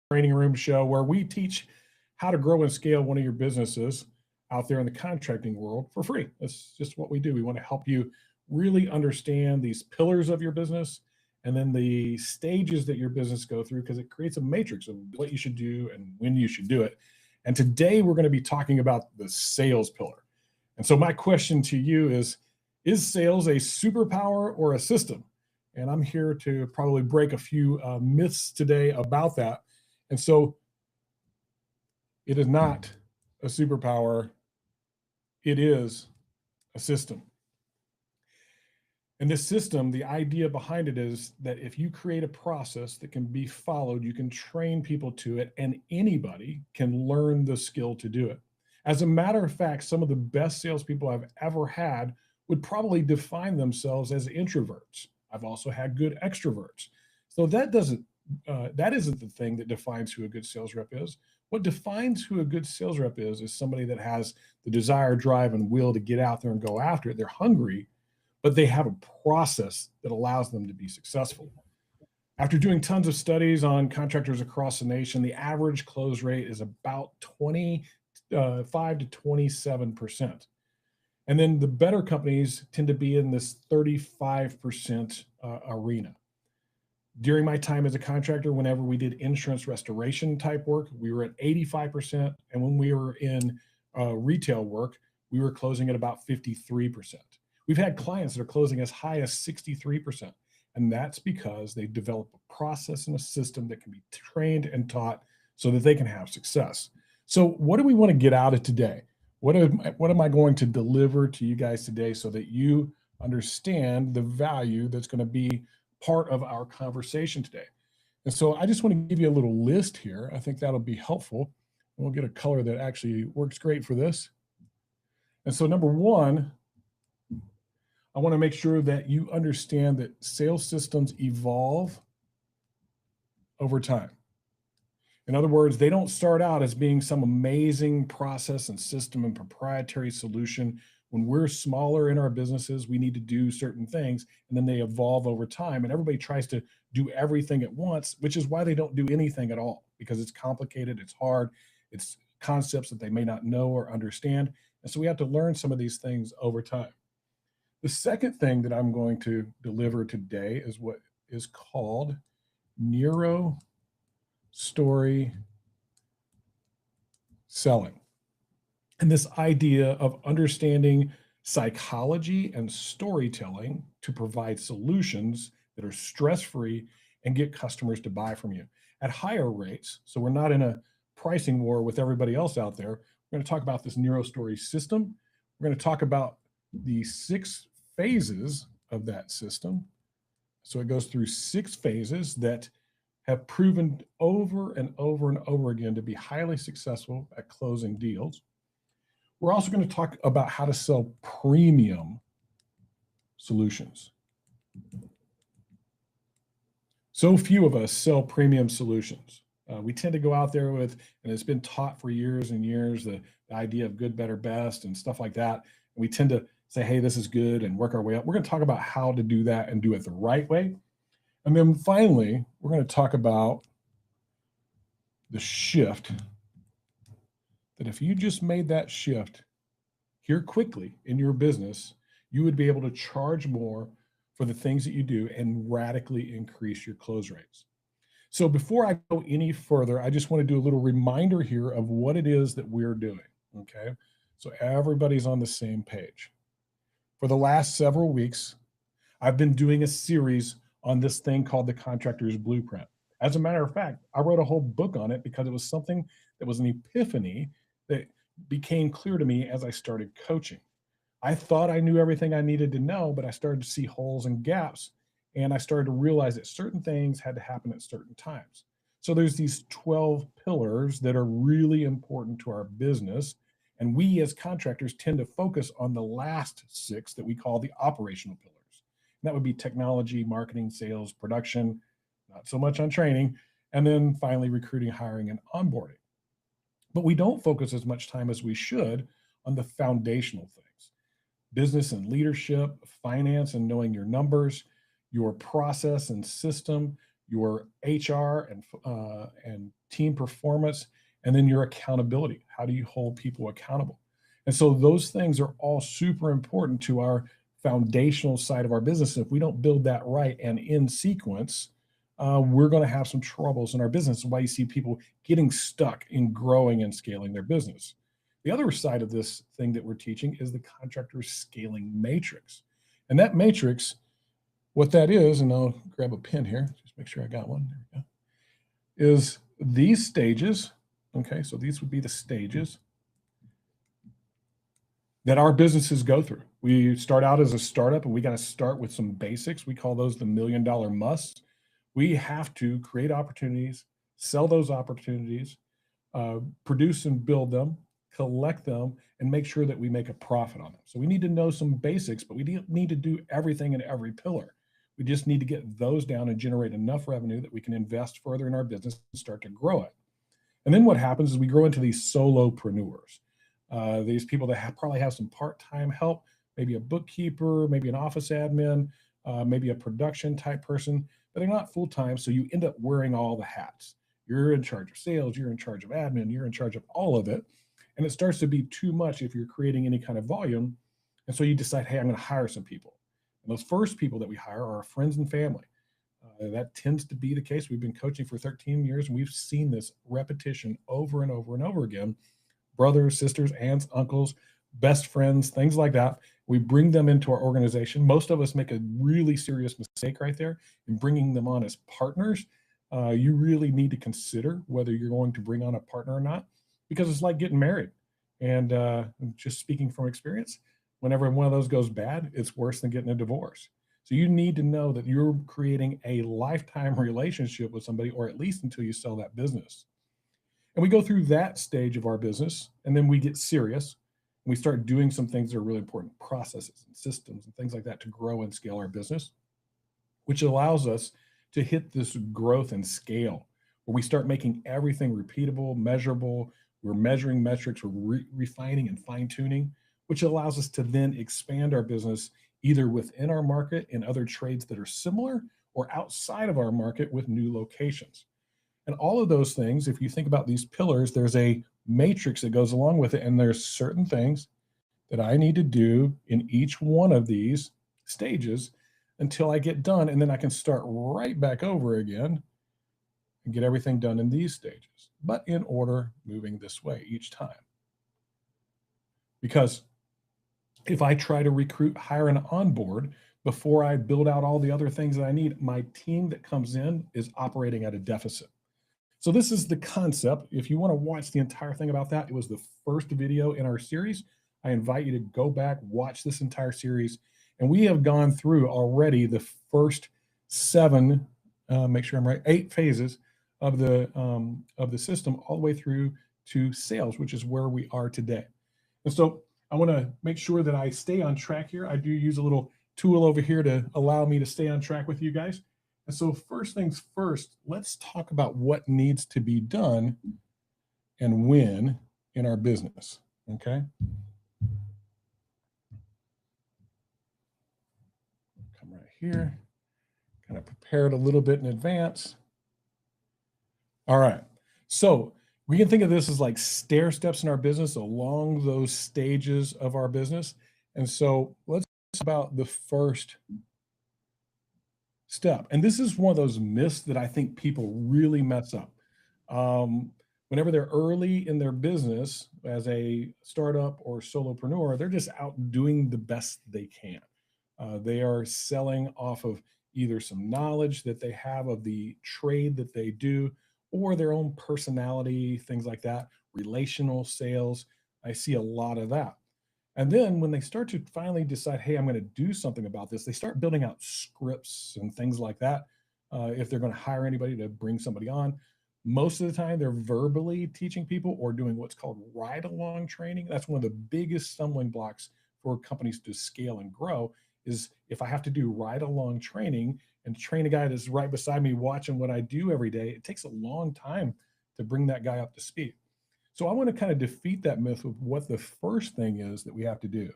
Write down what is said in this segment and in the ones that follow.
Training Room Show, where we teach how to grow and scale one of your businesses out there in the contracting world for free. That's just what we do. We want to help you really understand these pillars of your business and then the stages that your business go through, because it creates a matrix of what you should do and when you should do it. And today we're going to be talking about the sales pillar. And so my question to you is sales a superpower or a system? And I'm here to probably break a few myths today about that. And so it is not a superpower, it is a system. And this system, the idea behind it is that if you create a process that can be followed, you can train people to it, and anybody can learn the skill to do it. As a matter of fact, some of the best salespeople I've ever had would probably define themselves as introverts. I've also had good extroverts. So that isn't the thing that defines who a good sales rep is. What defines who a good sales rep is somebody that has the desire, drive, and will to get out there and go after it. They're hungry, but they have a process that allows them to be successful. After doing tons of studies on contractors across the nation, the average close rate is about 25 to 27%. And then the better companies tend to be in this 35% arena. During my time as a contractor, whenever we did insurance restoration type work, we were at 85%. And when we were in retail work, we were closing at about 53%. We've had clients that are closing as high as 63%. And that's because they develop a process and a system that can be trained and taught so that they can have success. So what do we want to get out of today? What am I going to deliver to you guys today so that you understand the value that's going to be part of our conversation today? And so I just want to give you a little list here. I think that'll be helpful. We'll get a color that actually works great for this. And so number one, I want to make sure that you understand that sales systems evolve over time. In other words, they don't start out as being some amazing process and system and proprietary solution. When we're smaller in our businesses, we need to do certain things, and then they evolve over time. And everybody tries to do everything at once, which is why they don't do anything at all, because it's complicated, it's hard, it's concepts that they may not know or understand. And so we have to learn some of these things over time. The second thing that I'm going to deliver today is what is called neuro story selling. And this idea of understanding psychology and storytelling to provide solutions that are stress-free and get customers to buy from you at higher rates. So we're not in a pricing war with everybody else out there. We're going to talk about this neuro story system. We're going to talk about the 6 phases of that system. So it goes through 6 phases that have proven over and over and over again to be highly successful at closing deals. We're also going to talk about how to sell premium solutions. So few of us sell premium solutions. We tend to go out there with, and it's been taught for years and years, the idea of good, better, best, and stuff like that. And we tend to say, hey, this is good, and work our way up. We're going to talk about how to do that and do it the right way. And then finally, we're going to talk about the shift, that if you just made that shift here quickly in your business, you would be able to charge more for the things that you do and radically increase your close rates. So before I go any further, I just want to do a little reminder here of what it is that we're doing, okay? So everybody's on the same page. For the last several weeks, I've been doing a series on this thing called the Contractor's Blueprint. As a matter of fact, I wrote a whole book on it because it was something that was an epiphany that became clear to me as I started coaching. I thought I knew everything I needed to know, but I started to see holes and gaps, and I started to realize that certain things had to happen at certain times. So there's these 12 pillars that are really important to our business, and we as contractors tend to focus on the last 6 that we call the operational pillars. And that would be technology, marketing, sales, production, not so much on training, and then finally recruiting, hiring, and onboarding. But we don't focus as much time as we should on the foundational things: business and leadership, finance and knowing your numbers, your process and system, your HR and team performance, and then your accountability. How do you hold people accountable? And so those things are all super important to our foundational side of our business. If we don't build that right and in sequence, we're going to have some troubles in our business. Why you see people getting stuck in growing and scaling their business. The other side of this thing that we're teaching is the contractor scaling matrix. And that matrix, what that is, and I'll grab a pen here, just make sure I got one. There we go. Is these stages. Okay, so these would be the stages that our businesses go through. We start out as a startup and we got to start with some basics. We call those the $1 million musts. We have to create opportunities, sell those opportunities, produce and build them, collect them, and make sure that we make a profit on them. So we need to know some basics, but we don't need to do everything in every pillar. We just need to get those down and generate enough revenue that we can invest further in our business and start to grow it. And then what happens is we grow into these solopreneurs. These people that probably have some part-time help, maybe a bookkeeper, maybe an office admin, maybe a production type person, but they're not full-time. So you end up wearing all the hats. You're in charge of sales, you're in charge of admin, you're in charge of all of it. And it starts to be too much if you're creating any kind of volume. And so you decide, hey, I'm going to hire some people. And those first people that we hire are our friends and family. That tends to be the case. We've been coaching for 13 years, and we've seen this repetition over and over and over again. Brothers, sisters, aunts, uncles, best friends, things like that. We bring them into our organization. Most of us make a really serious mistake right there in bringing them on as partners. You really need to consider whether you're going to bring on a partner or not, because it's like getting married. And just speaking from experience, whenever one of those goes bad, it's worse than getting a divorce. So you need to know that you're creating a lifetime relationship with somebody, or at least until you sell that business. And we go through that stage of our business, and then we get serious. And we start doing some things that are really important, processes and systems and things like that, to grow and scale our business, which allows us to hit this growth and scale where we start making everything repeatable, measurable. We're measuring metrics, we're refining and fine tuning, which allows us to then expand our business either within our market in other trades that are similar, or outside of our market with new locations. And all of those things, if you think about these pillars, there's a matrix that goes along with it. And there's certain things that I need to do in each one of these stages until I get done. And then I can start right back over again and get everything done in these stages, but in order, moving this way each time. Because if I try to recruit, hire, and onboard before I build out all the other things that I need, my team that comes in is operating at a deficit. So this is the concept. If you want to watch the entire thing about that, it was the first video in our series. I invite you to go back, watch this entire series. And we have gone through already the first 7, make sure I'm right, 8 phases of the system, all the way through to sales, which is where we are today. And so I want to make sure that I stay on track here. I do use a little tool over here to allow me to stay on track with you guys. And so first things first, let's talk about what needs to be done and when in our business, okay? Come right here, kind of prepared a little bit in advance. All right, so we can think of this as like stair steps in our business along those stages of our business. And so let's talk about the first step. And this is one of those myths that I think people really mess up. Whenever they're early in their business as a startup or solopreneur, they're just out doing the best they can. They are selling off of either some knowledge that they have of the trade that they do, or their own personality, things like that, relational sales. I see a lot of that. And then when they start to finally decide, hey, I'm going to do something about this, they start building out scripts and things like that. If they're going to hire anybody to bring somebody on, most of the time they're verbally teaching people or doing what's called ride-along training. That's one of the biggest stumbling blocks for companies to scale and grow, is if I have to do ride-along training and train a guy that's right beside me watching what I do every day, it takes a long time to bring that guy up to speed. So I want to kind of defeat that myth with what the first thing is that we have to do.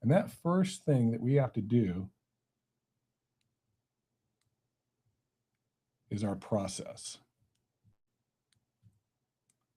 And that first thing that we have to do is our process.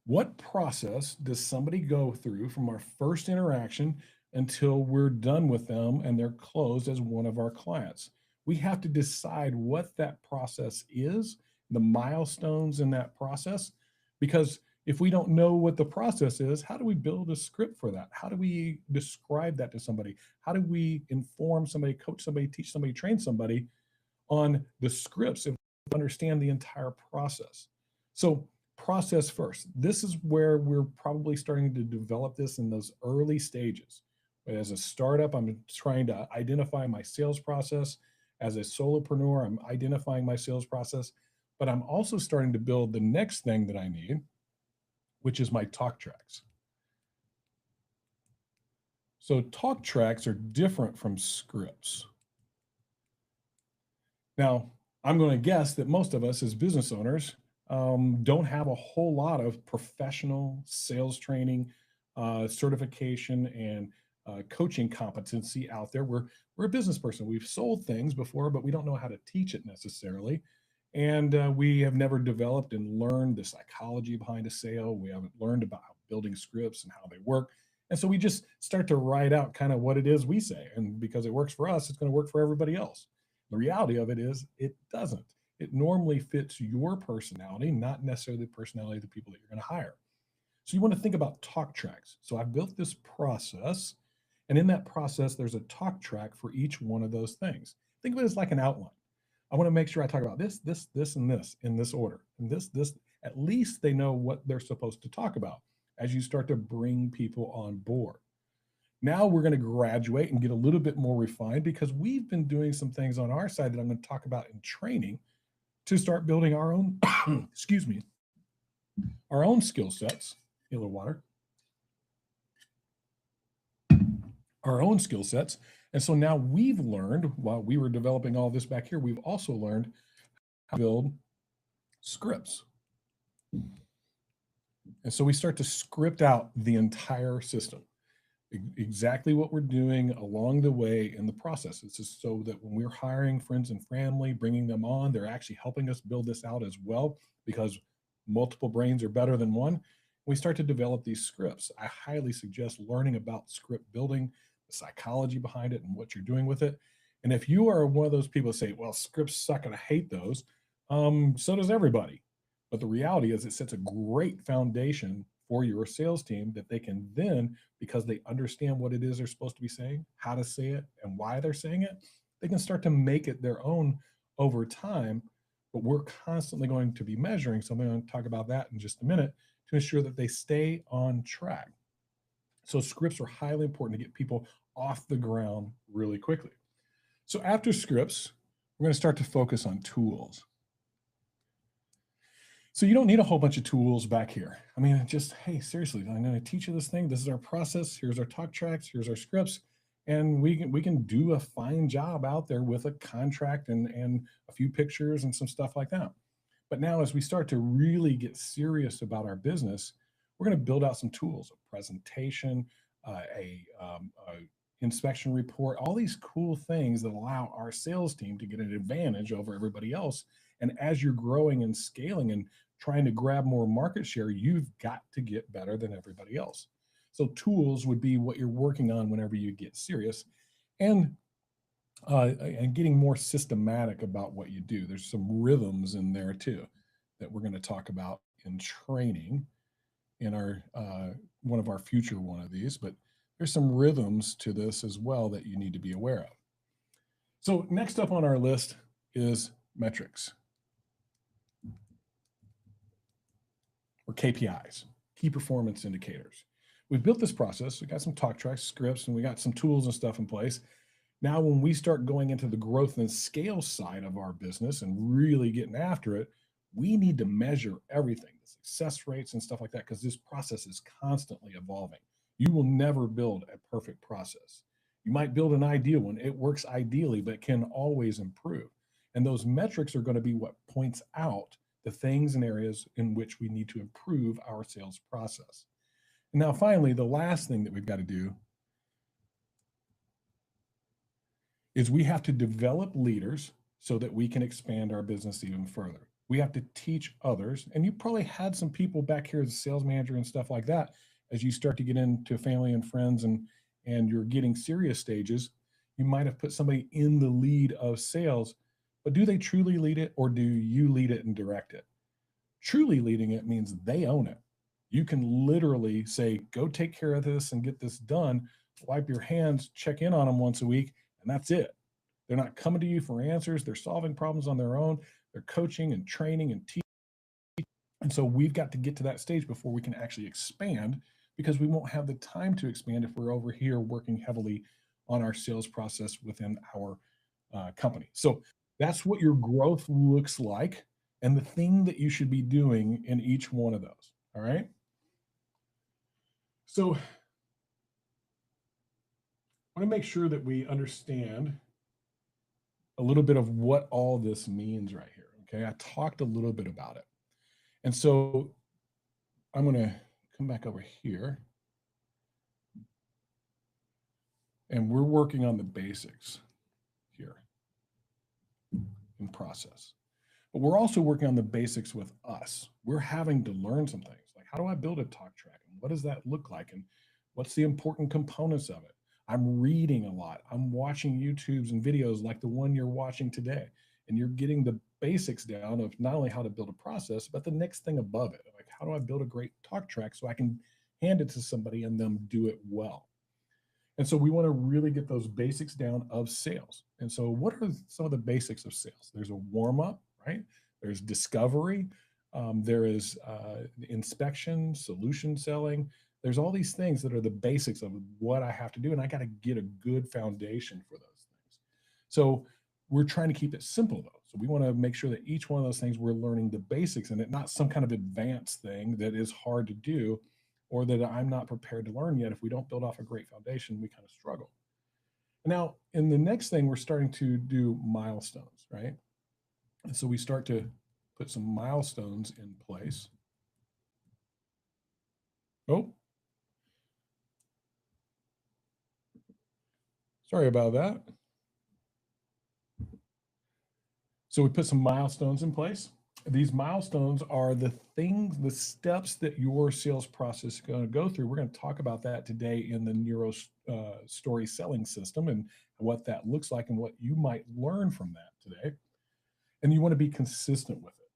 What process does somebody go through from our first interaction until we're done with them and they're closed as one of our clients? We have to decide what that process is, the milestones in that process, because if we don't know what the process is, how do we build a script for that? How do we describe that to somebody? How do we inform somebody, coach somebody, teach somebody, train somebody on the scripts and understand the entire process? So process first. This is where we're probably starting to develop this in those early stages. But as a startup, I'm trying to identify my sales process. As a solopreneur, I'm identifying my sales process, but I'm also starting to build the next thing that I need, which is my talk tracks. So talk tracks are different from scripts. Now, I'm going to guess that most of us as business owners don't have a whole lot of professional sales training, certification, and coaching competency out there. We're a business person. We've sold things before, but we don't know how to teach it necessarily. And we have never developed and learned the psychology behind a sale. We haven't learned about building scripts and how they work. And so we just start to write out kind of what it is we say. And because it works for us, it's going to work for everybody else. The reality of it is it doesn't. It normally fits your personality, not necessarily the personality of the people that you're going to hire. So you want to think about talk tracks. So I've built this process, and in that process, there's a talk track for each one of those things. Think of it as like an outline. I want to make sure I talk about this, this, and this in this order. And this, at least they know what they're supposed to talk about as you start to bring people on board. Now we're going to graduate and get a little bit more refined because we've been doing some things on our side that I'm going to talk about in training to start building our own, excuse me, our own skill sets. A little water. Our own skill sets. And so now we've learned, while we were developing all this back here, we've also learned how to build scripts. And so we start to script out the entire system, exactly what we're doing along the way in the process. It's just so that when we're hiring friends and family, bringing them on, they're actually helping us build this out as well, because multiple brains are better than one. We start to develop these scripts. I highly suggest learning about script building, the psychology behind it, and what you're doing with it. And if you are one of those people that say, well, scripts suck and I hate those, so does everybody. But the reality is it sets a great foundation for your sales team that they can then, because they understand what it is they're supposed to be saying, how to say it, and why they're saying it, they can start to make it their own over time. But we're constantly going to be measuring, so I'm going to talk about that in just a minute, to ensure that they stay on track. So scripts are highly important to get people off the ground really quickly. So after scripts, we're going to start to focus on tools. So you don't need a whole bunch of tools back here. I mean, just, hey, seriously, I'm going to teach you this thing. This is our process. Here's our talk tracks. Here's our scripts. And we can do a fine job out there with a contract and a few pictures and some stuff like that. But now as we start to really get serious about our business, we're going to build out some tools, a presentation, a inspection report, all these cool things that allow our sales team to get an advantage over everybody else. And as you're growing and scaling and trying to grab more market share, you've got to get better than everybody else. So tools would be what you're working on whenever you get serious, and getting more systematic about what you do. There's some rhythms in there too that we're going to talk about in training in our one of our future one of these, but there's some rhythms to this as well that you need to be aware of. So next up on our list is metrics, or KPIs, key performance indicators. We've built this process. We got some talk tracks, scripts, and we got some tools and stuff in place. Now, when we start going into the growth and scale side of our business and really getting after it, we need to measure everything, the success rates and stuff like that, because this process is constantly evolving. You will never build a perfect process. You might build an ideal one. It works ideally, but can always improve. And those metrics are going to be what points out the things and areas in which we need to improve our sales process. And now, finally, the last thing that we've got to do is we have to develop leaders so that we can expand our business even further. We have to teach others. And you probably had some people back here as a sales manager and stuff like that. As you start to get into family and friends and you're getting serious stages, you might have put somebody in the lead of sales, but do they truly lead it, or do you lead it and direct it? Truly leading it means they own it. You can literally say, go take care of this and get this done, wipe your hands, check in on them once a week, and that's it. They're not coming to you for answers. They're solving problems on their own. They're coaching and training and teaching. And so we've got to get to that stage before we can actually expand, because we won't have the time to expand if we're over here working heavily on our sales process within our company. So that's what your growth looks like and the thing that you should be doing in each one of those. All right. So I want to make sure that we understand a little bit of what all this means right here. Okay. I talked a little bit about it. And so I'm going to come back over here. And we're working on the basics here in process. But we're also working on the basics with us. We're having to learn some things, like, how do I build a talk track? And what does that look like? And what's the important components of it? I'm reading a lot. I'm watching YouTubes and videos like the one you're watching today. And you're getting the basics down of not only how to build a process, but the next thing above it. Like, how do I build a great talk track so I can hand it to somebody and them do it well? And so we want to really get those basics down of sales. And so what are some of the basics of sales? There's a warm up, right? There's discovery. There is inspection, solution selling. There's all these things that are the basics of what I have to do. And I got to get a good foundation for those things. So we're trying to keep it simple though. So we want to make sure that each one of those things we're learning the basics in it, not some kind of advanced thing that is hard to do or that I'm not prepared to learn yet. If we don't build off a great foundation, we kind of struggle. Now, in the next thing, we're starting to do milestones, right? And so we start to put some milestones in place. Oh, sorry about that. So we put some milestones in place. These milestones are the things, the steps that your sales process is going to go through. We're going to talk about that today in the Neuro Story Selling System and what that looks like and what you might learn from that today. And you want to be consistent with it.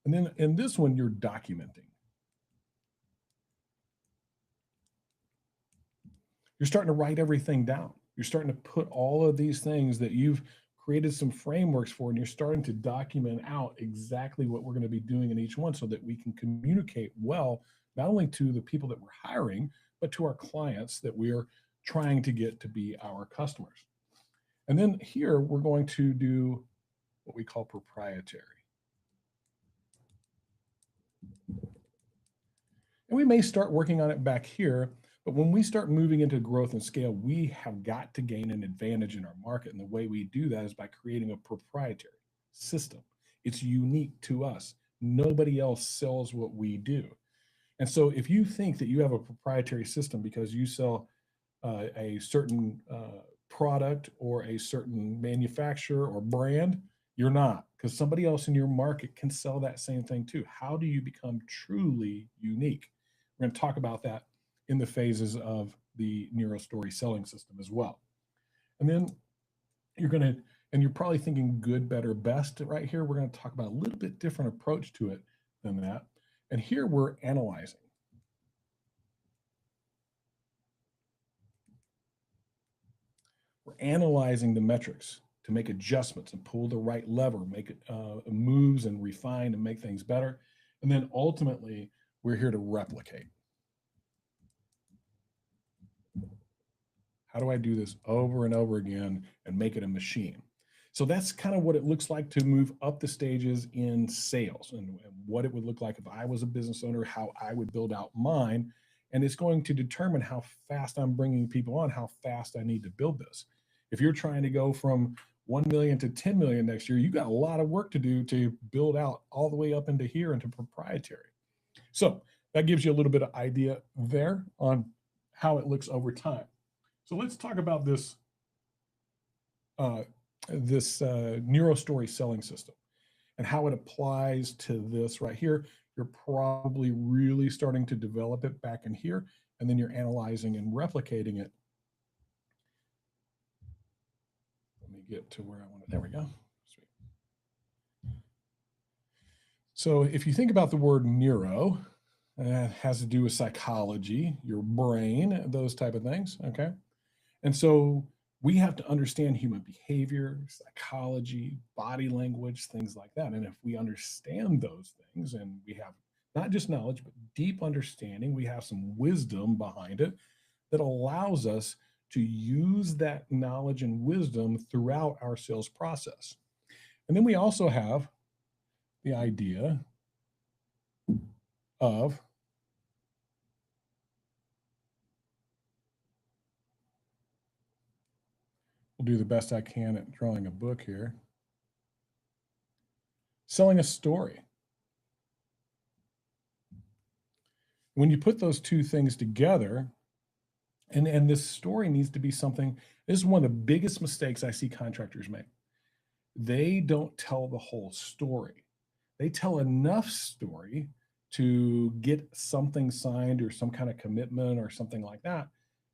And then in this one, you're documenting. You're starting to write everything down. You're starting to put all of these things that you've created some frameworks for, and you're starting to document out exactly what we're going to be doing in each one so that we can communicate well, not only to the people that we're hiring, but to our clients that we're trying to get to be our customers. And then here we're going to do what we call proprietary. And we may start working on it back here, but when we start moving into growth and scale, we have got to gain an advantage in our market. And the way we do that is by creating a proprietary system. It's unique to us. Nobody else sells what we do. And so if you think that you have a proprietary system because you sell a certain product or a certain manufacturer or brand, you're not, because somebody else in your market can sell that same thing too. How do you become truly unique? We're going to talk about that in the phases of the Neuro Story Selling System as well. And then you're probably thinking good, better, best right here. We're going to talk about a little bit different approach to it than that. And here we're analyzing. We're analyzing the metrics to make adjustments and pull the right lever, make it moves and refine and make things better. And then ultimately, we're here to replicate. How do I do this over and over again and make it a machine? So that's kind of what it looks like to move up the stages in sales and what it would look like if I was a business owner, how I would build out mine. And it's going to determine how fast I'm bringing people on, how fast I need to build this. If you're trying to go from 1 million to 10 million next year, you got a lot of work to do to build out all the way up into here into proprietary. So that gives you a little bit of idea there on how it looks over time. So let's talk about this Neuro Story Selling System. and how it applies to this right here, you're probably really starting to develop it back in here, and then you're analyzing and replicating it. Let me get to where I want it. There we go. Sweet. So if you think about the word neuro, it has to do with psychology, your brain, those type of things, okay? And so we have to understand human behavior, psychology, body language, things like that. And if we understand those things and we have not just knowledge, but deep understanding, we have some wisdom behind it that allows us to use that knowledge and wisdom throughout our sales process. And then we also have the idea of we'll do the best I can at drawing a book here. Selling a story. When you put those two things together, and this story needs to be something, this is one of the biggest mistakes I see contractors make. They don't tell the whole story. They tell enough story to get something signed or some kind of commitment or something like that.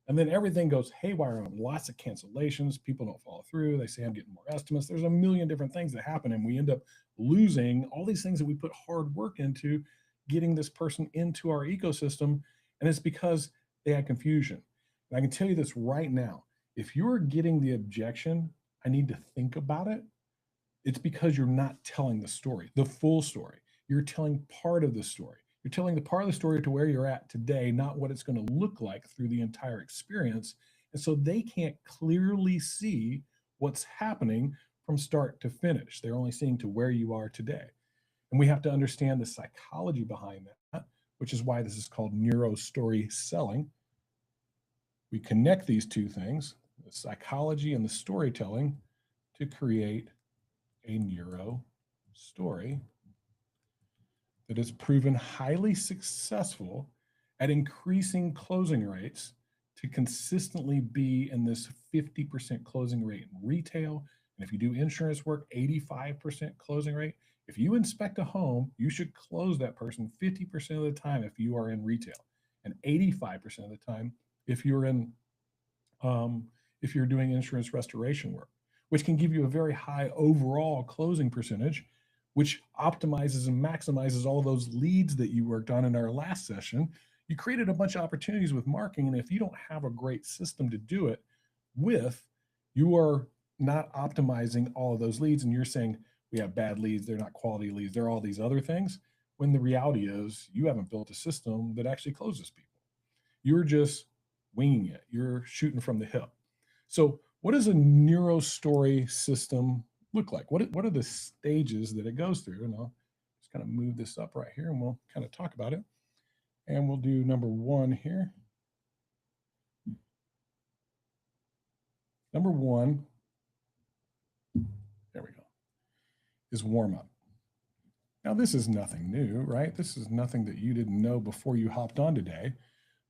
And then everything goes haywire on lots of cancellations. People don't follow through. They say, I'm getting more estimates. There's a million different things that happen. And we end up losing all these things that we put hard work into getting this person into our ecosystem. And it's because they had confusion. And I can tell you this right now. If you're getting the objection, I need to think about it. It's because you're not telling the story, the full story. You're telling part of the story. You're telling the part of the story to where you're at today, not what it's going to look like through the entire experience. And so they can't clearly see what's happening from start to finish. They're only seeing to where you are today. And we have to understand the psychology behind that, which is why this is called neuro story selling. We connect these two things, the psychology and the storytelling, to create a neuro story that has proven highly successful at increasing closing rates to consistently be in this 50% closing rate in retail. And if you do insurance work, 85% closing rate. If you inspect a home, you should close that person 50% of the time if you are in retail, and 85% of the time if you're in if you're doing insurance restoration work, which can give you a very high overall closing percentage, which optimizes and maximizes all those leads that you worked on in our last session. You created a bunch of opportunities with marketing, and if you don't have a great system to do it with, you are not optimizing all of those leads, and you're saying we have bad leads, they're not quality leads, they're all these other things, when the reality is you haven't built a system that actually closes people. You're just winging it. You're shooting from the hip. So what does a neuro story system look like? What are the stages that it goes through? And I'll just kind of move this up right here and we'll kind of talk about it. And we'll do number one here. Number one, there we go, is warm up. Now, this is nothing new, right? This is nothing that you didn't know before you hopped on today.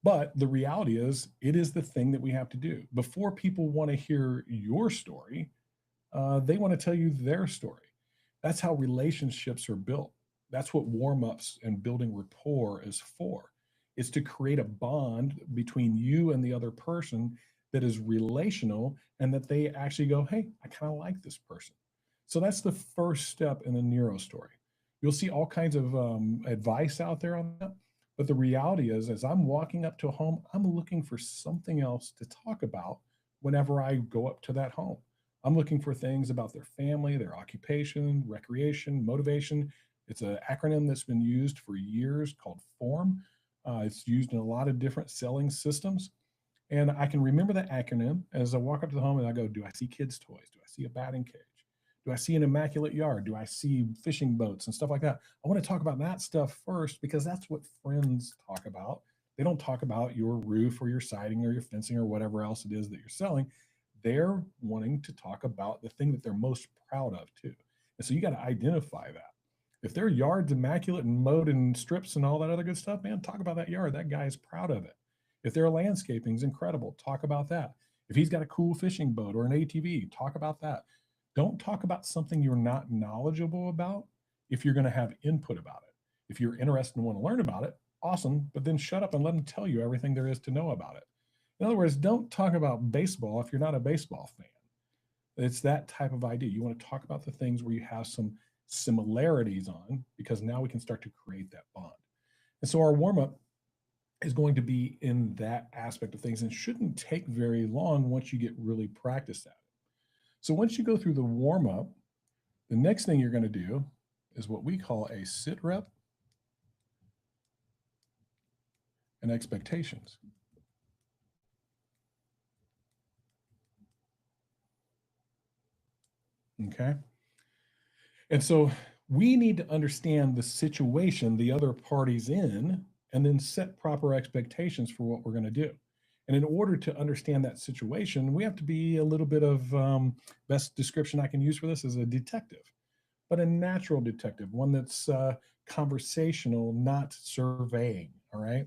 But the reality is, it is the thing that we have to do. Before people want to hear your story, they want to tell you their story. That's how relationships are built. That's what warm-ups and building rapport is for. It's to create a bond between you and the other person that is relational and that they actually go, hey, I kind of like this person. So that's the first step in the neuro story. You'll see all kinds of advice out there on that. But the reality is, as I'm walking up to a home, I'm looking for something else to talk about whenever I go up to that home. I'm looking for things about their family, their occupation, recreation, motivation. It's an acronym that's been used for years called FORM. It's used in a lot of different selling systems. And I can remember that acronym as I walk up to the home and I go, do I see kids' toys? Do I see a batting cage? Do I see an immaculate yard? Do I see fishing boats and stuff like that? I want to talk about that stuff first because that's what friends talk about. They don't talk about your roof or your siding or your fencing or whatever else it is that you're selling. They're wanting to talk about the thing that they're most proud of too. And so you got to identify that. If their yard's immaculate and mowed and strips and all that other good stuff, man, talk about that yard. That guy is proud of it. If their landscaping is incredible, talk about that. If he's got a cool fishing boat or an ATV, talk about that. Don't talk about something you're not knowledgeable about, if you're going to have input about it. If you're interested and want to learn about it, awesome, but then shut up and let them tell you everything there is to know about it. In other words, don't talk about baseball if you're not a baseball fan. It's that type of idea. You want to talk about the things where you have some similarities on, because now we can start to create that bond. And so our warm up is going to be in that aspect of things and shouldn't take very long once you get really practiced at it. So once you go through the warm up, the next thing you're going to do is what we call a sit rep and expectations. Okay. And so we need to understand the situation the other party's in and then set proper expectations for what we're going to do. And in order to understand that situation, we have to be a little bit of best description I can use for this is a detective, but a natural detective, one that's conversational, not surveying. All right.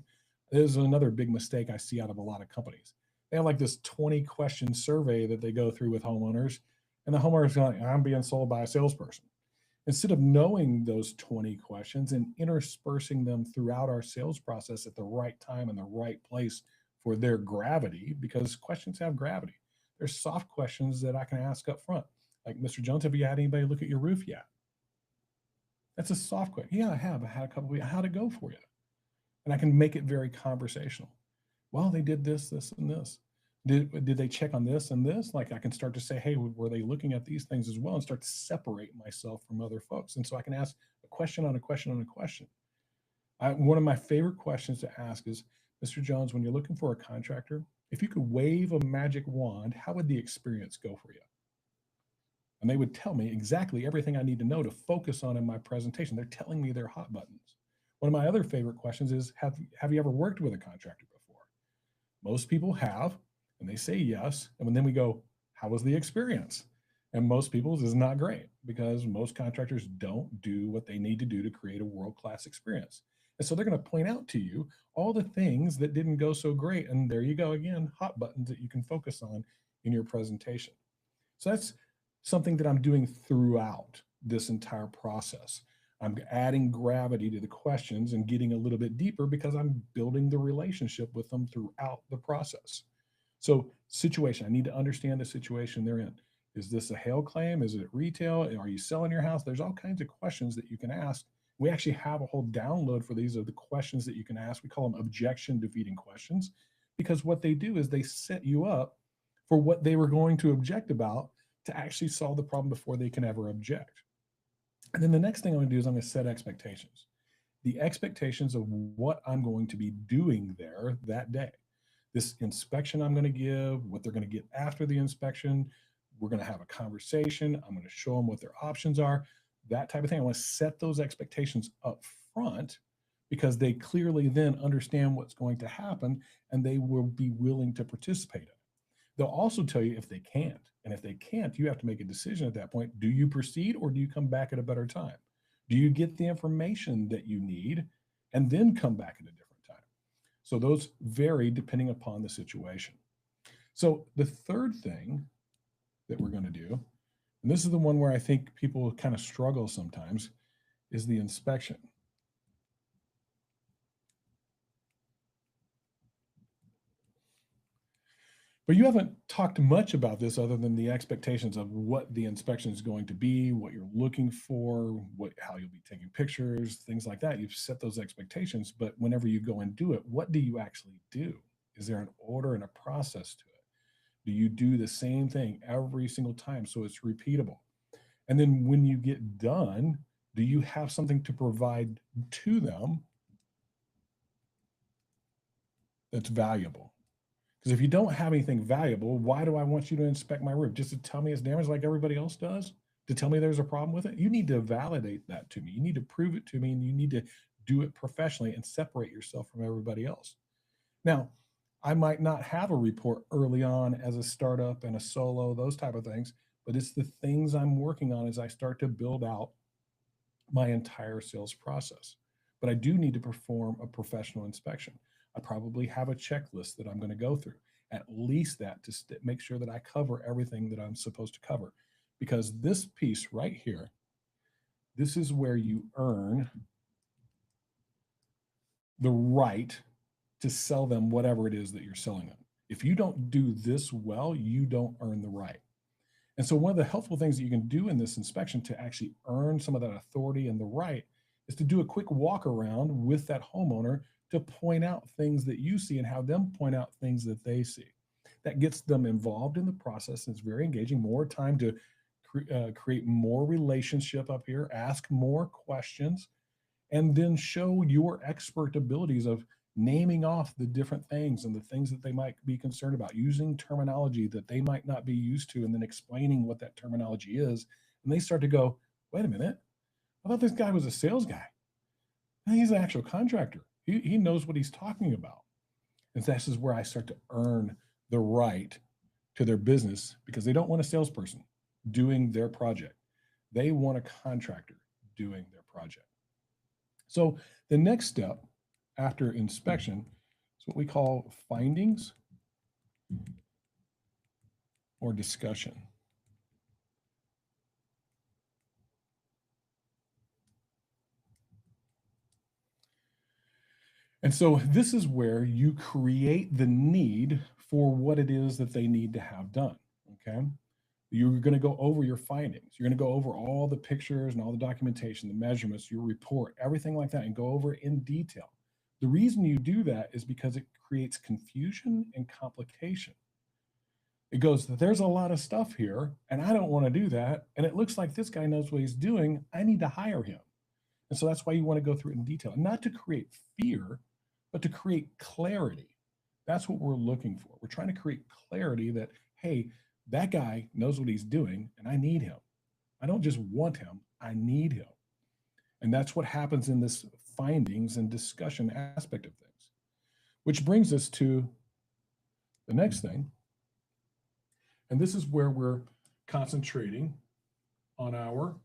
This is another big mistake I see out of a lot of companies. They have like this 20-question survey that they go through with homeowners, and the homeowner's going, I'm being sold by a salesperson. Instead of knowing those 20 questions and interspersing them throughout our sales process at the right time and the right place for their gravity, because questions have gravity. There's soft questions that I can ask up front. Like, Mr. Jones, have you had anybody look at your roof yet? That's a soft question. Yeah, I have. I had a couple of, how'd it go for you? And I can make it very conversational. Well, they did this, this, and this. Did they check on this and this? Like, I can start to say, hey, were they looking at these things as well, and start to separate myself from other folks. And so I can ask a question on a question on a question. One of my favorite questions to ask is, Mr. Jones, when you're looking for a contractor, if you could wave a magic wand, how would the experience go for you? And they would tell me exactly everything I need to know to focus on in my presentation. They're telling me their hot buttons. One of my other favorite questions is, have you ever worked with a contractor before? Most people have, and they say yes. And then we go, how was the experience? And most people's is not great, because most contractors don't do what they need to do to create a world-class experience. And so they're going to point out to you all the things that didn't go so great. And there you go again, hot buttons that you can focus on in your presentation. So that's something that I'm doing throughout this entire process. I'm adding gravity to the questions and getting a little bit deeper because I'm building the relationship with them throughout the process. So situation, I need to understand the situation they're in. Is this a hail claim? Is it retail? Are you selling your house? There's all kinds of questions that you can ask. We actually have a whole download for these of the questions that you can ask. We call them objection defeating questions, because what they do is they set you up for what they were going to object about to actually solve the problem before they can ever object. And then the next thing I'm going to do is I'm going to set expectations. The expectations of what I'm going to be doing there that day. This inspection I'm going to give, what they're going to get after the inspection. We're going to have a conversation. I'm going to show them what their options are, that type of thing. I want to set those expectations up front, because they clearly then understand what's going to happen and they will be willing to participate in it. They'll also tell you if they can't. And if they can't, you have to make a decision at that point. Do you proceed, or do you come back at a better time? Do you get the information that you need and then come back at a different time? So those vary depending upon the situation. So the third thing that we're going to do, and this is the one where I think people kind of struggle sometimes, is the inspection. But you haven't talked much about this other than the expectations of what the inspection is going to be, what you're looking for, how you'll be taking pictures, things like that. You've set those expectations, but whenever you go and do it, what do you actually do? Is there an order and a process to it? Do you do the same thing every single time so it's repeatable? And then when you get done, do you have something to provide to them that's valuable? Because if you don't have anything valuable, why do I want you to inspect my roof? Just to tell me it's damaged like everybody else does? To tell me there's a problem with it? You need to validate that to me. You need to prove it to me, and you need to do it professionally and separate yourself from everybody else. Now, I might not have a report early on as a startup and a solo, those type of things, but it's the things I'm working on as I start to build out my entire sales process. But I do need to perform a professional inspection. I probably have a checklist that I'm going to go through, at least that, to make sure that I cover everything that I'm supposed to cover. Because this piece right here, This is where you earn the right to sell them whatever it is that you're selling them. If you don't do this well, you don't earn the right. And so, one of the helpful things that you can do in this inspection to actually earn some of that authority and the right is to do a quick walk around with that homeowner to point out things that you see and have them point out things that they see. That gets them involved in the process. And it's very engaging. More time to create more relationship up here, ask more questions, and then show your expert abilities of naming off the different things and the things that they might be concerned about, using terminology that they might not be used to, and then explaining what that terminology is. And they start to go, wait a minute, I thought this guy was a sales guy. He's an actual contractor. He knows what he's talking about. And this is where I start to earn the right to their business, because they don't want a salesperson doing their project. They want a contractor doing their project. So the next step after inspection is what we call findings or discussion. And so this is where you create the need for what it is that they need to have done, okay? You're going to go over your findings. You're going to go over all the pictures and all the documentation, the measurements, your report, everything like that, and go over it in detail. The reason you do that is because it creates confusion and complication. It goes, there's a lot of stuff here, and I don't want to do that. And it looks like this guy knows what he's doing. I need to hire him. And so that's why you want to go through it in detail, not to create fear, but to create clarity. That's what we're looking for. We're trying to create clarity that, hey, that guy knows what he's doing, and I need him. I don't just want him, I need him. And that's what happens in this findings and discussion aspect of things, which brings us to the next thing. And this is where we're concentrating on our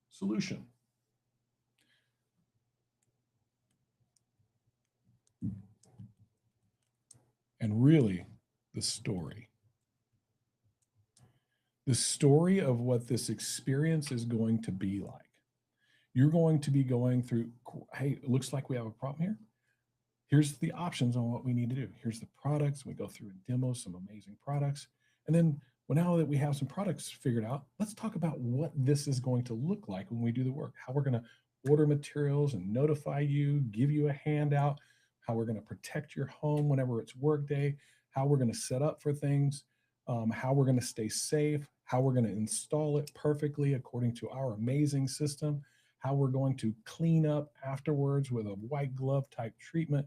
solution. And really, the story. The story of what this experience is going to be like. You're going to be going through, hey, it looks like we have a problem here. Here's the options on what we need to do. Here's the products. We go through and demo some amazing products. And then, well, now that we have some products figured out, let's talk about what this is going to look like when we do the work, how we're going to order materials and notify you, give you a handout, how we're going to protect your home whenever it's workday, how we're going to set up for things, how we're going to stay safe, how we're going to install it perfectly according to our amazing system, how we're going to clean up afterwards with a white glove type treatment,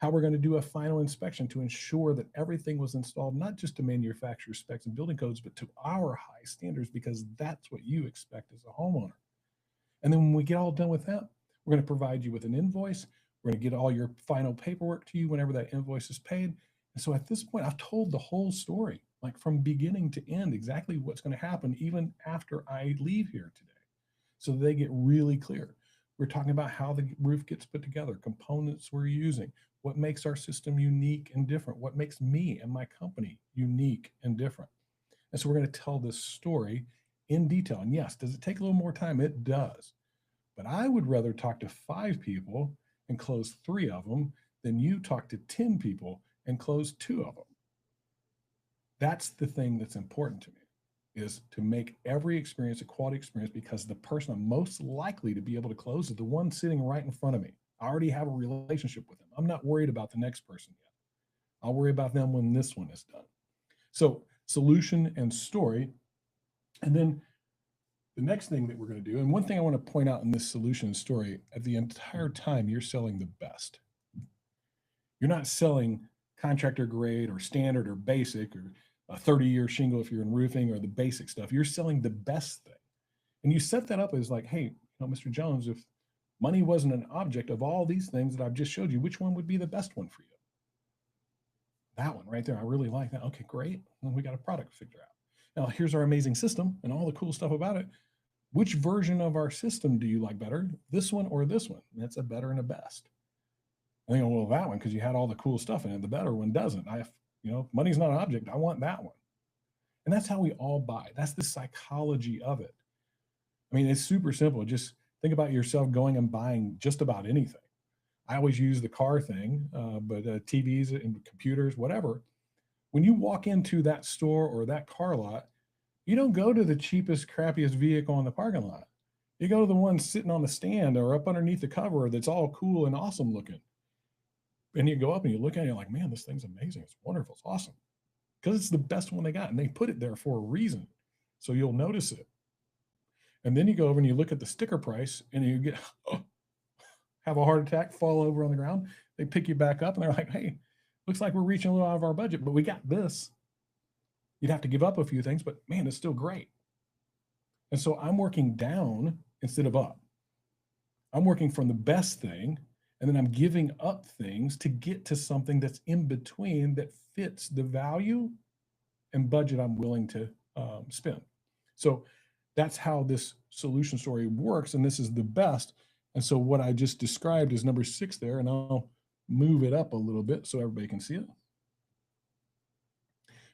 how we're going to do a final inspection to ensure that everything was installed, not just to manufacturer specs and building codes, but to our high standards, because that's what you expect as a homeowner. And then when we get all done with that, we're going to provide you with an invoice. We're going to get all your final paperwork to you whenever that invoice is paid. And so at this point, I've told the whole story, like from beginning to end, exactly what's going to happen even after I leave here today. So they get really clear. We're talking about how the roof gets put together, components we're using, what makes our system unique and different, what makes me and my company unique and different. And so we're going to tell this story in detail. And yes, does it take a little more time? It does. But I would rather talk to 5 people and close 3 of them than you talk to 10 people and close 2 of them. That's the thing that's important to me, is to make every experience a quality experience, because the person I'm most likely to be able to close is the one sitting right in front of me. I already have a relationship with them. I'm not worried about the next person yet. I'll worry about them when this one is done. So solution and story. And then the next thing that we're going to do, and one thing I want to point out in this solution and story, at the entire time you're selling the best. You're not selling contractor grade or standard or basic or a 30-year shingle if you're in roofing, or the basic stuff. You're selling the best thing. And you set that up as like, hey, Mr. Jones, if money wasn't an object of all these things that I've just showed you, which one would be the best one for you? That one right there. I really like that. Okay, great. Then we got a product to figure out. Now, here's our amazing system and all the cool stuff about it. Which version of our system do you like better? This one or this one? That's a better and a best. I think, well, that one, because you had all the cool stuff in it. The better one doesn't. Money's not an object. I want that one. And that's how we all buy. That's the psychology of it. I mean, it's super simple. Just think about yourself going and buying just about anything. I always use the car thing, but TVs and computers, whatever. When you walk into that store or that car lot, you don't go to the cheapest, crappiest vehicle in the parking lot. You go to the one sitting on the stand or up underneath the cover that's all cool and awesome looking. And you go up and you look at it, you're like, man, this thing's amazing. It's wonderful. It's awesome. Because it's the best one they got. And they put it there for a reason. So you'll notice it. And then you go over and you look at the sticker price and you get, oh, have a heart attack, fall over on the ground. They pick you back up and they're like, hey, looks like we're reaching a little out of our budget, but we got this. You'd have to give up a few things, but man, it's still great. And so I'm working down instead of up. I'm working from the best thing, and then I'm giving up things to get to something that's in between that fits the value and budget I'm willing to spend. So that's how this solution story works, and this is the best. And so what I just described is number 6 there, and I'll move it up a little bit so everybody can see it.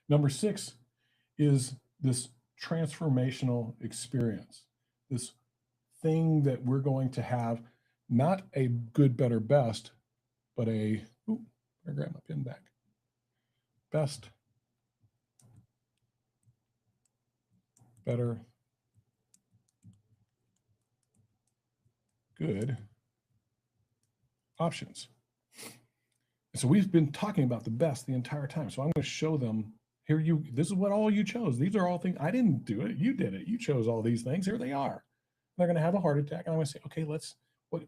Number 6 is this transformational experience, this thing that we're going to have, not a good, better, best, but a, ooh, I grab my pen back. Best, better, good options. So we've been talking about the best the entire time. So I'm going to show them here. This is what all you chose. These are all things. I didn't do it. You did it. You chose all these things. Here they are. They're going to have a heart attack. And I'm going to say, okay,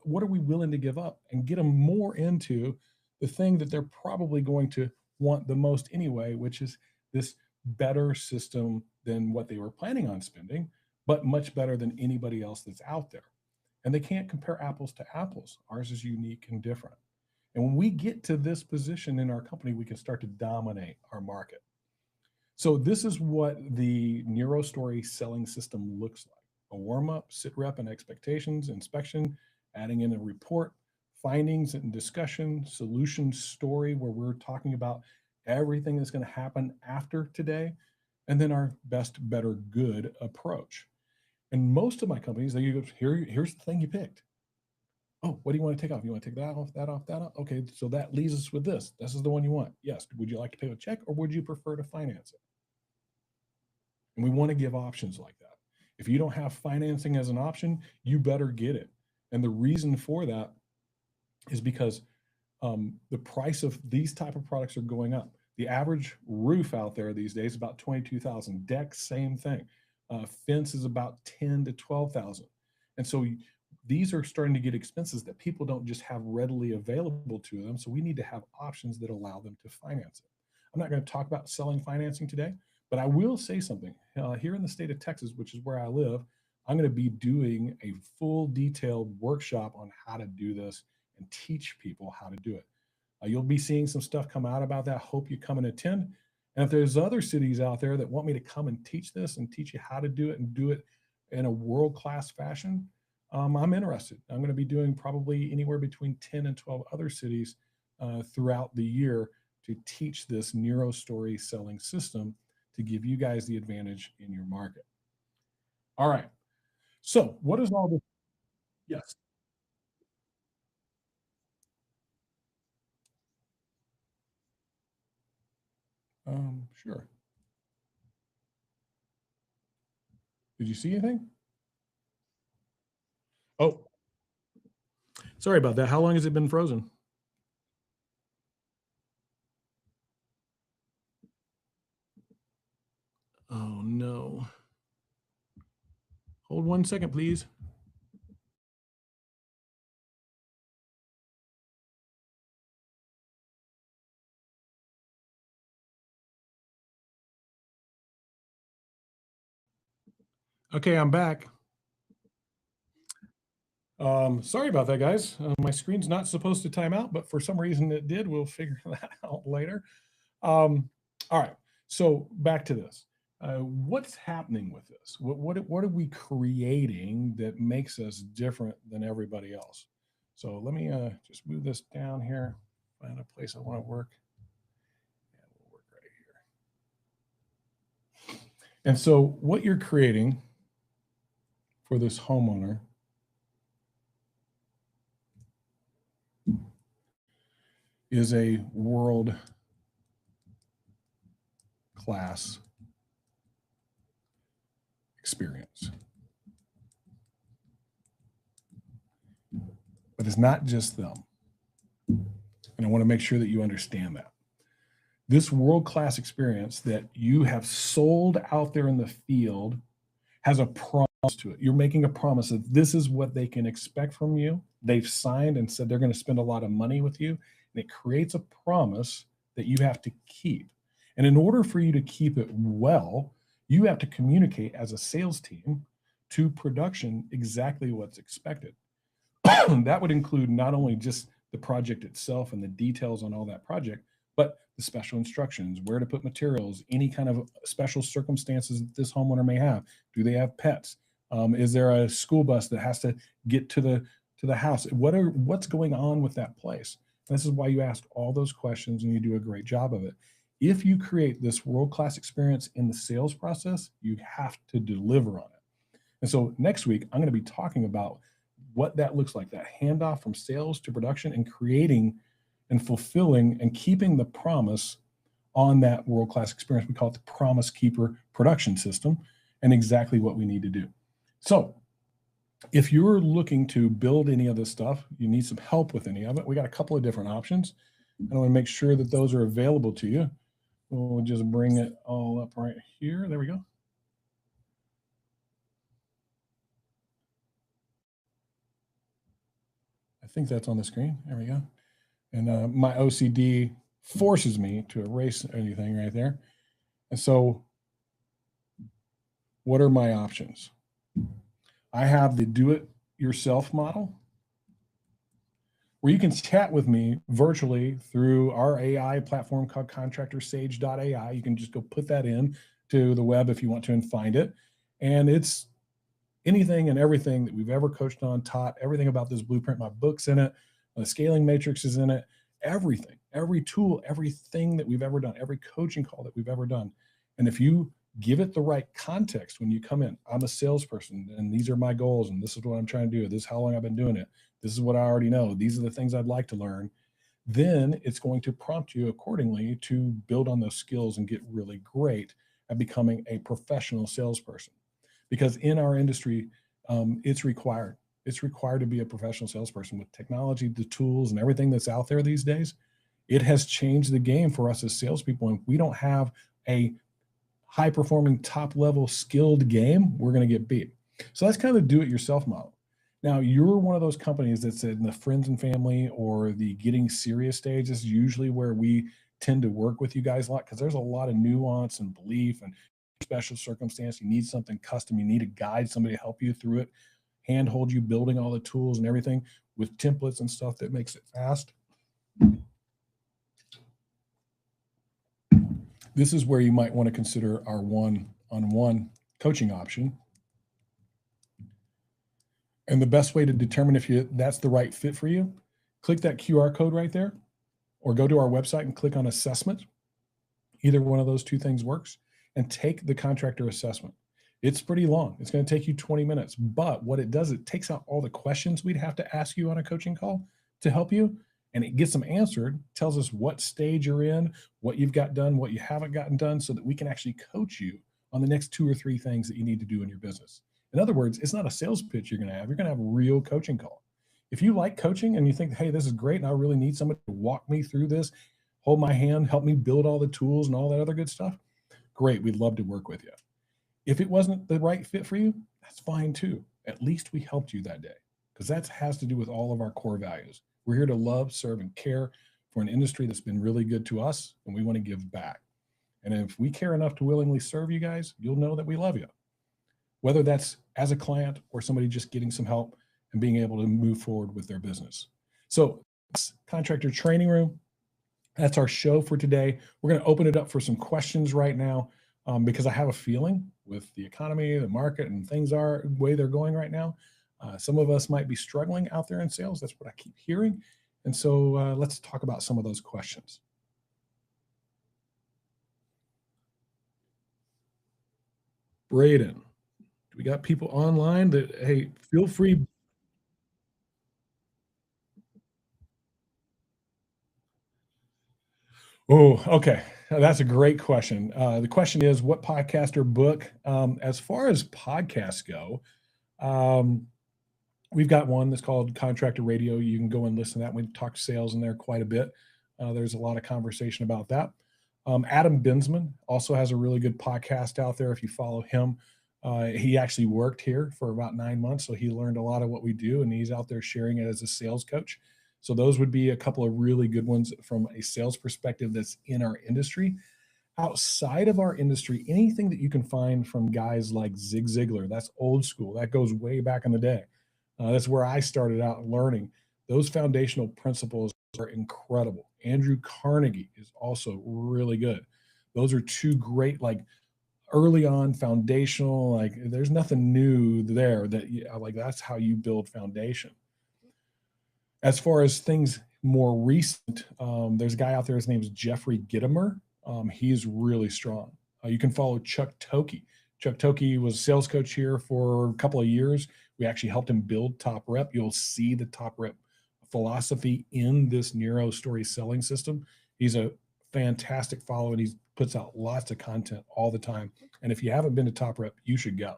what are we willing to give up and get them more into the thing that they're probably going to want the most anyway, which is this better system than what they were planning on spending, but much better than anybody else that's out there. And they can't compare apples to apples. Ours is unique and different. And when we get to this position in our company, we can start to dominate our market. So this is what the NeuroStory selling system looks like. A warm-up, sit rep and expectations, inspection, adding in a report, findings and discussion, solution story where we're talking about everything that's going to happen after today, and then our best, better, good approach. And most of my companies, they go, here's the thing you picked. Oh, what do you want to take off? You want to take that off, that off, that off? Okay, so that leaves us with this. This is the one you want. Yes. Would you like to pay with a check or would you prefer to finance it? And we want to give options like that. If you don't have financing as an option, you better get it. And the reason for that is because the price of these type of products are going up. The average roof out there these days is about 22,000. Deck, same thing. Fence is about 10 to 12,000. And so these are starting to get expenses that people don't just have readily available to them. So we need to have options that allow them to finance it. I'm not going to talk about selling financing today, but I will say something. Here in the state of Texas, which is where I live, I'm going to be doing a full detailed workshop on how to do this and teach people how to do it. You'll be seeing some stuff come out about that. Hope you come and attend. And if there's other cities out there that want me to come and teach this and teach you how to do it and do it in a world-class fashion, I'm interested. I'm going to be doing probably anywhere between 10 and 12 other cities throughout the year to teach this NeuroStory selling system to give you guys the advantage in your market. All right. So what is all this? Yes. Sure. Did you see anything? Oh, sorry about that. How long has it been frozen? Oh, no. Hold 1 second, please. Okay, I'm back. Sorry about that, guys. My screen's not supposed to time out, but for some reason it did. We'll figure that out later. All right. So back to this. What's happening with this? What are we creating that makes us different than everybody else? So let me just move this down here, find a place I want to work, and we'll work right here. And so what you're creating for this homeowner is a world-class experience. But it's not just them. And I want to make sure that you understand that. This world-class experience that you have sold out there in the field has a promise to it. You're making a promise that this is what they can expect from you. They've signed and said they're going to spend a lot of money with you. And it creates a promise that you have to keep. And in order for you to keep it well, you have to communicate as a sales team to production exactly what's expected. That would include not only just the project itself and the details on all that project, but the special instructions, where to put materials, any kind of special circumstances that this homeowner may have. Do they have pets? Is there a school bus that has to get to the house? What's going on with that place? And this is why you ask all those questions and you do a great job of it. If you create this world-class experience in the sales process, you have to deliver on it. And so next week, I'm going to be talking about what that looks like, that handoff from sales to production, and creating and fulfilling and keeping the promise on that world-class experience. We call it the Promise Keeper production system, and exactly what we need to do. So if you're looking to build any of this stuff, you need some help with any of it, we got a couple of different options. And I want to make sure that those are available to you. We'll just bring it all up right here. There we go. I think that's on the screen. There we go. And my OCD forces me to erase anything right there. And so what are my options? I have the do-it-yourself model, where you can chat with me virtually through our AI platform called ContractorSage.ai. You can just go put that in to the web if you want to and find it. And it's anything and everything that we've ever coached on, taught, everything about this blueprint. My book's in it, the scaling matrix is in it, everything, every tool, everything that we've ever done, every coaching call that we've ever done. And if you give it the right context when you come in, I'm a salesperson and these are my goals and this is what I'm trying to do. This is how long I've been doing it. This is what I already know. These are the things I'd like to learn. Then it's going to prompt you accordingly to build on those skills and get really great at becoming a professional salesperson. Because in our industry, it's required. It's required to be a professional salesperson with technology, the tools, and everything that's out there these days. It has changed the game for us as salespeople. And if we don't have a high-performing, top-level skilled game, we're going to get beat. So that's kind of the do-it-yourself model. Now, you're one of those companies that's in the friends and family or the getting serious stage. This is usually where we tend to work with you guys a lot, because there's a lot of nuance and belief and special circumstance. You need something custom. You need a guide, somebody to help you through it, handhold you, building all the tools and everything with templates and stuff that makes it fast. This is where you might want to consider our one-on-one coaching option. And the best way to determine if that's the right fit for you, click that QR code right there, or go to our website and click on assessment. Either one of those two things works, and take the contractor assessment. It's pretty long. It's going to take you 20 minutes, but what it does, it takes out all the questions we'd have to ask you on a coaching call to help you, and it gets them answered, tells us what stage you're in, what you've got done, what you haven't gotten done, so that we can actually coach you on the next 2 or 3 things that you need to do in your business. In other words, it's not a sales pitch you're going to have. You're going to have a real coaching call. If you like coaching and you think, hey, this is great, and I really need somebody to walk me through this, hold my hand, help me build all the tools and all that other good stuff, great, we'd love to work with you. If it wasn't the right fit for you, that's fine too. At least we helped you that day, because that has to do with all of our core values. We're here to love, serve, and care for an industry that's been really good to us, and we want to give back. And if we care enough to willingly serve you guys, you'll know that we love you, whether that's as a client or somebody just getting some help and being able to move forward with their business. So that's Contractor Training Room. That's our show for today. We're going to open it up for some questions right now, because I have a feeling with the economy, the market, and things are the way they're going right now, some of us might be struggling out there in sales. That's what I keep hearing. And so let's talk about some of those questions. Braden, We got people online that, hey, feel free. Oh, okay. That's a great question. The question is, what podcast or book? As far as podcasts go, um, we've got one that's called Contractor Radio. You can go and listen to that. We talk sales in there quite a bit. There's a lot of conversation about that. Adam Binsman also has a really good podcast out there. If you follow him, he actually worked here for about 9 months, so he learned a lot of what we do, and he's out there sharing it as a sales coach. So those would be a couple of really good ones from a sales perspective that's in our industry. Outside of our industry, anything that you can find from guys like Zig Ziglar, that's old school. That goes way back in the day. That's where I started out learning. Those foundational principles are incredible. Andrew Carnegie is also really good. Those are two great, like early on foundational, like there's nothing new there that like that's how you build foundation. As far as things more recent, there's a guy out there, his name is Jeffrey Gitomer. He's really strong. You can follow Chuck Toki. Chuck Toki was a sales coach here for a couple of years. We actually helped him build Top Rep. You'll see the Top Rep philosophy in this Nero Story selling system. He's a fantastic follow, and he puts out lots of content all the time. And if you haven't been to Top Rep, you should go.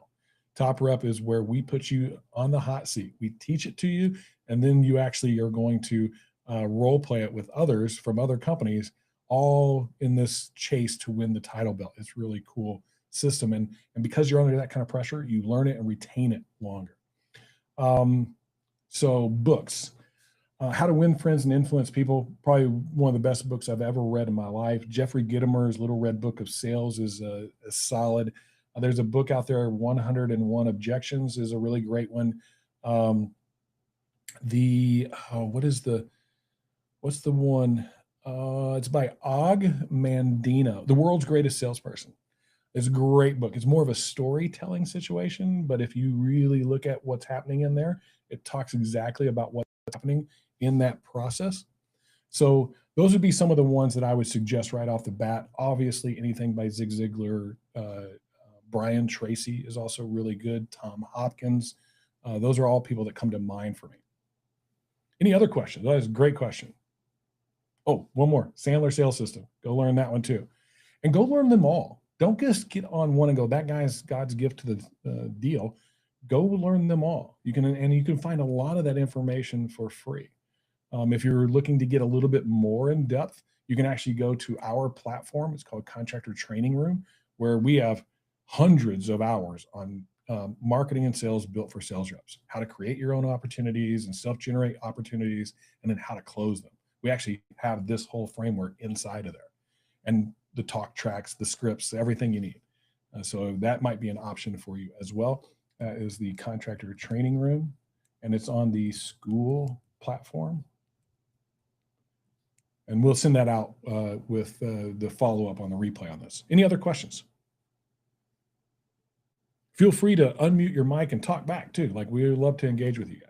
Top Rep is where we put you on the hot seat. We teach it to you, and then you actually are going to role play it with others from other companies, all in this chase to win the title belt. It's really cool system, and because you're under that kind of pressure, you learn it and retain it longer. So books. How to Win Friends and Influence People, probably one of the best books I've ever read in my life. Jeffrey Gitomer's Little Red Book of Sales is solid. There's a book out there, 101 Objections is a really great one. What's the one? It's by Og Mandino, The World's Greatest Salesperson. It's a great book. It's more of a storytelling situation, but if you really look at what's happening in there, it talks exactly about what's happening in that process. So those would be some of the ones that I would suggest right off the bat. Obviously, anything by Zig Ziglar, Brian Tracy is also really good. Tom Hopkins. Those are all people that come to mind for me. Any other questions? That is a great question. Oh, one more. Sandler Sales System. Go learn that one too. And go learn them all. Don't just get on one and go, that guy's God's gift to the deal. Go learn them all. You can find a lot of that information for free. If you're looking to get a little bit more in depth, you can actually go to our platform. It's called Contractor Training Room, where we have hundreds of hours on marketing and sales built for sales reps, how to create your own opportunities and self-generate opportunities, and then how to close them. We actually have this whole framework inside of there, and the talk tracks, the scripts, everything you need. So that might be an option for you as well. Is the Contractor Training Room, and it's on the school platform. And we'll send that out with the follow-up on the replay on this. Any other questions? Feel free to unmute your mic and talk back too. Like, we would love to engage with you guys.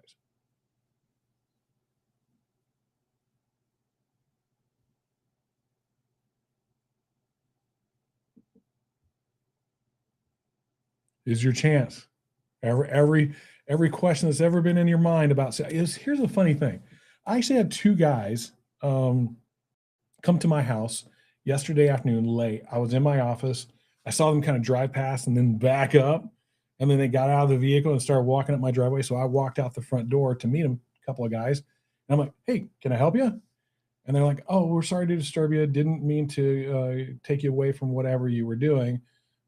Is your chance. Every question that's ever been in your mind about sales. Here's the funny thing. I actually had two guys come to my house yesterday afternoon late. I was in my office. I saw them kind of drive past and then back up. And then they got out of the vehicle and started walking up my driveway. So I walked out the front door to meet them, a couple of guys. And I'm like, hey, can I help you? And they're like, oh, we're sorry to disturb you. Didn't mean to take you away from whatever you were doing.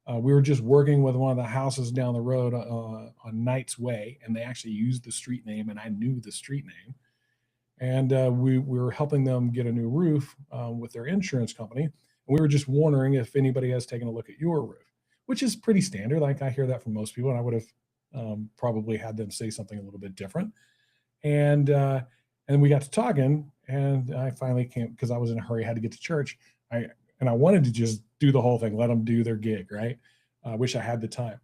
We were just working with one of the houses down the road on Knight's Way, and they actually used the street name, and I knew the street name. And we were helping them get a new roof with their insurance company. And we were just wondering if anybody has taken a look at your roof, which is pretty standard. Like, I hear that from most people, and I would have probably had them say something a little bit different. And we got to talking, and I finally came, because I was in a hurry, had to get to church. I wanted to just do the whole thing, let them do their gig, right? I wish I had the time.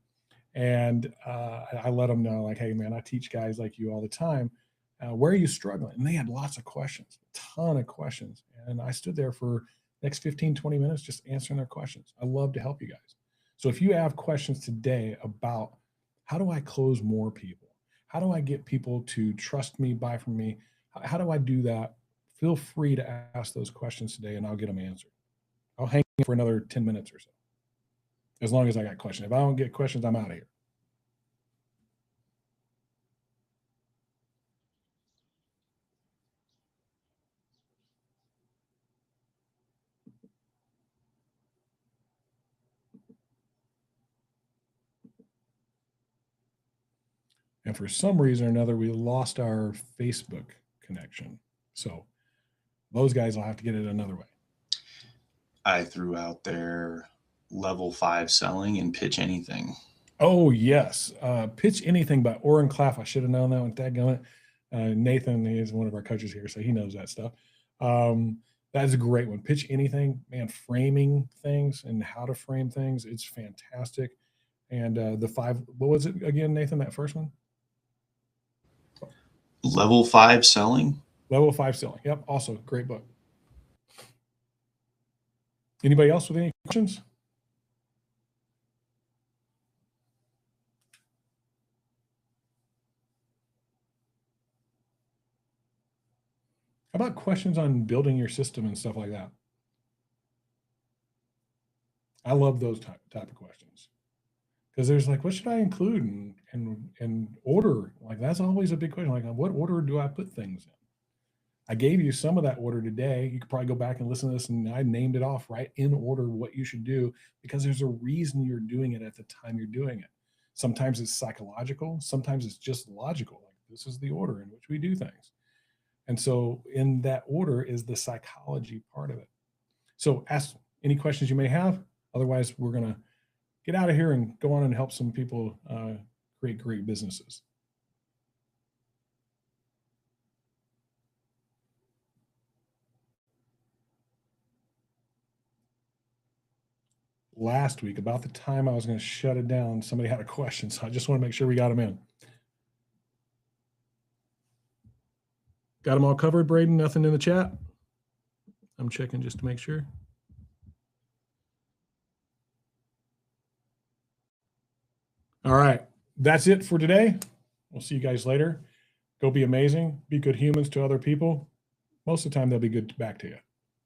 And I let them know, like, hey, man, I teach guys like you all the time. Where are you struggling? And they had lots of questions, a ton of questions. And I stood there for the next 15, 20 minutes just answering their questions. I love to help you guys. So if you have questions today about How do I close more people? How do I get people to trust me, buy from me? How do I do that? Feel free to ask those questions today and I'll get them answered. I'll hang for another 10 minutes or so, as long as I got questions. If I don't get questions, I'm out of here. And for some reason or another, we lost our Facebook connection. So those guys will have to get it another way. I threw out their level 5 selling and pitch anything. Oh, yes. Pitch Anything by Oren Claff. I should have known that one. Dadgummit. Nathan is one of our coaches here, so he knows that stuff. That is a great one. Pitch Anything, man, framing things and how to frame things. It's fantastic. And the 5, what was it again, Nathan, that first one? Level 5 selling? Level 5 selling. Yep. Also, great book. Anybody else with any questions? How about questions on building your system and stuff like that? I love those type of questions, because there's like, what should I include and order? Like, that's always a big question. Like, what order do I put things in? I gave you some of that order today. You could probably go back and listen to this, and I named it off right in order what you should do, because there's a reason you're doing it at the time you're doing it. Sometimes it's psychological. Sometimes it's just logical. Like, this is the order in which we do things. And so in that order is the psychology part of it. So ask any questions you may have. Otherwise, we're going to get out of here and go on and help some people create great businesses. Last week, about the time I was going to shut it down, somebody had a question. So I just want to make sure we got them in. Got them all covered, Braden? Nothing in the chat? I'm checking just to make sure. All right. That's it for today. We'll see you guys later. Go be amazing. Be good humans to other people. Most of the time, they'll be good back to you.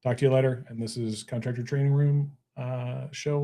Talk to you later. And this is Contractor Training Room show.